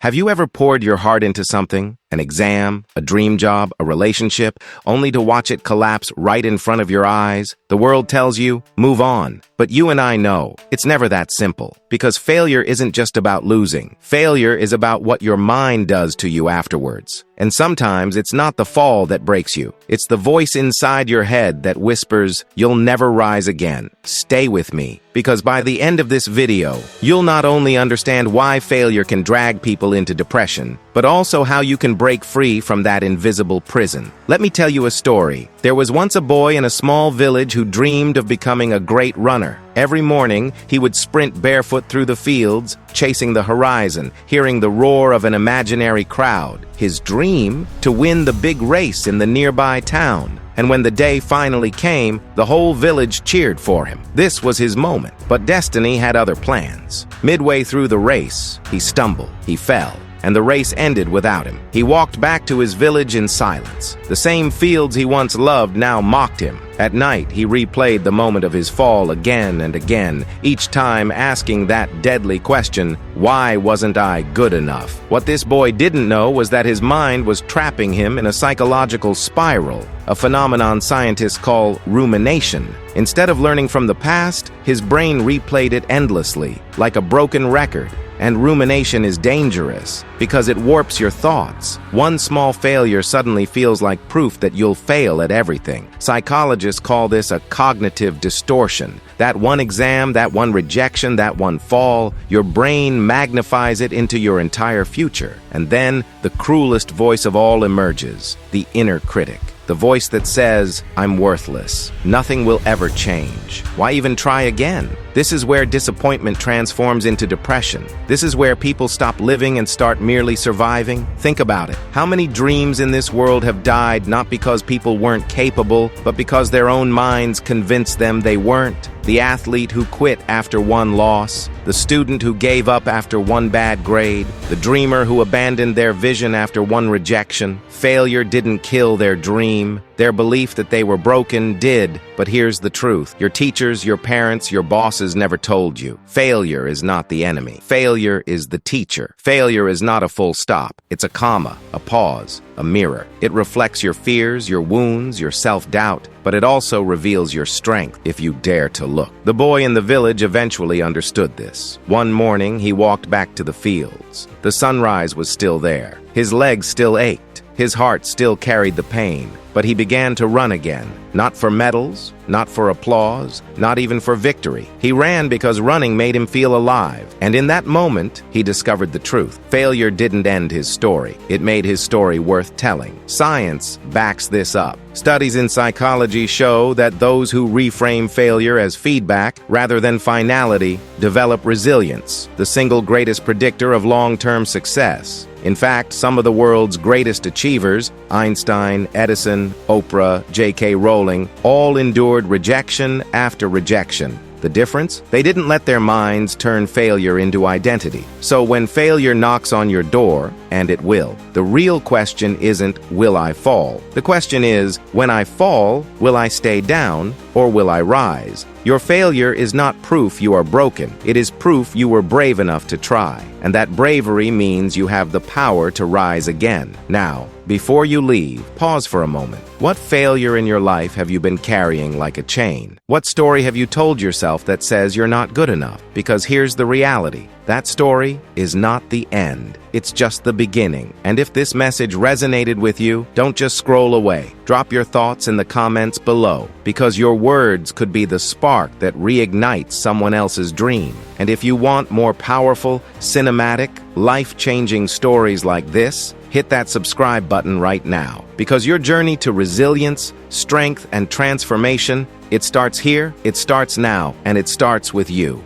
Have you ever poured your heart into something, an exam, a dream job, a relationship, only to watch it collapse right in front of your eyes? The world tells you, move on. But you and I know, it's never that simple. Because failure isn't just about losing. Failure is about what your mind does to you afterwards. And sometimes it's not the fall that breaks you. It's the voice inside your head that whispers, you'll never rise again. Stay with me. Because by the end of this video, you'll not only understand why failure can drag people into depression, but also how you can break free from that invisible prison. Let me tell you a story. There was once a boy in a small village who dreamed of becoming a great runner. Every morning, he would sprint barefoot through the fields, chasing the horizon, hearing the roar of an imaginary crowd. His dream? To win the big race in the nearby town. And when the day finally came, the whole village cheered for him. This was his moment, but destiny had other plans. Midway through the race, he stumbled, he fell, and the race ended without him. He walked back to his village in silence. The same fields he once loved now mocked him. At night, he replayed the moment of his fall again and again, each time asking that deadly question, why wasn't I good enough? What this boy didn't know was that his mind was trapping him in a psychological spiral, a phenomenon scientists call rumination. Instead of learning from the past, his brain replayed it endlessly, like a broken record. And rumination is dangerous because it warps your thoughts. One small failure suddenly feels like proof that you'll fail at everything. Psychologists call this a cognitive distortion. That one exam, that one rejection, that one fall, your brain magnifies it into your entire future. And then the cruelest voice of all emerges, the inner critic. The voice that says, I'm worthless. Nothing will ever change. Why even try again? This is where disappointment transforms into depression. This is where people stop living and start merely surviving. Think about it. How many dreams in this world have died not because people weren't capable, but because their own minds convinced them they weren't? The athlete who quit after one loss, the student who gave up after one bad grade, the dreamer who abandoned their vision after one rejection. Failure didn't kill their dream. Their belief that they were broken did. But here's the truth. Your teachers, your parents, your bosses never told you. Failure is not the enemy. Failure is the teacher. Failure is not a full stop. It's a comma, a pause, a mirror. It reflects your fears, your wounds, your self-doubt, but it also reveals your strength if you dare to look. The boy in the village eventually understood this. One morning, he walked back to the fields. The sunrise was still there. His legs still ached. His heart still carried the pain. But he began to run again. Not for medals, not for applause, not even for victory. He ran because running made him feel alive. And in that moment, he discovered the truth. Failure didn't end his story. It made his story worth telling. Science backs this up. Studies in psychology show that those who reframe failure as feedback rather than finality develop resilience, the single greatest predictor of long-term success. In fact, some of the world's greatest achievers, Einstein, Edison, Oprah, J.K. Rowling, all endured rejection after rejection. The difference? They didn't let their minds turn failure into identity. So when failure knocks on your door, and it will, the real question isn't, will I fall? The question is, when I fall, will I stay down or will I rise? Your failure is not proof you are broken. It is proof you were brave enough to try. And that bravery means you have the power to rise again. Now, before you leave, pause for a moment. What failure in your life have you been carrying like a chain? What story have you told yourself that says you're not good enough? Because here's the reality. That story is not the end. It's just the beginning. And if this message resonated with you, don't just scroll away. Drop your thoughts in the comments below, because your words could be the spark that reignites someone else's dream. And if you want more powerful, cinematic, life-changing stories like this, hit that subscribe button right now. Because your journey to resilience, strength, and transformation, it starts here, it starts now, and it starts with you.